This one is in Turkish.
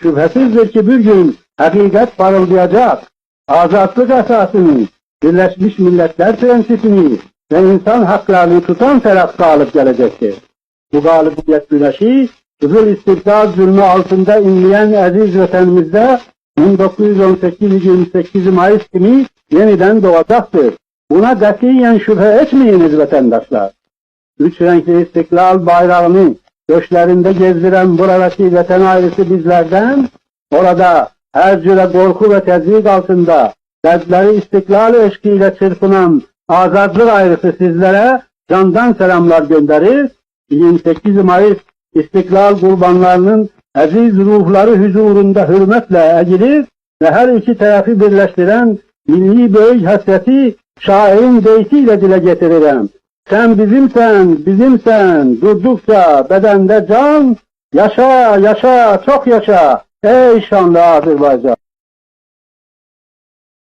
Şüphesizdir ki bir gün hakikat parıldayacak. Azatlık esasını, Birleşmiş Milletler prensipini ve insan haklarını tutan taraf galip gelecektir. Bu galibiyet güneşi, Kızıl İstiklal zulmü altında inleyen aziz vatanımızda 1918-28 Mayıs günü yeniden doğacaktır. Buna katiyen şüphe etmeyiniz vatandaşlar. Üç renkli istiklal bayrağını göçlerinde gezdiren buradaki vatan ailesi bizlerden, orada her cüre korku ve tezyiq altında dertleri istiklal eşkiyle çırpınan azadlık ailesi sizlere candan selamlar gönderir. 28 Mayıs İstiklal kurbanlarının aziz ruhları huzurunda hürmetle eğilir ve her iki tarafı birleştiren milli büyük hasreti şairin beytiyle dile getiririm. Sen bizimsen, bizimsen, durdukça bedende can, yaşa, yaşa, çok yaşa, ey şanlı Azerbaycan.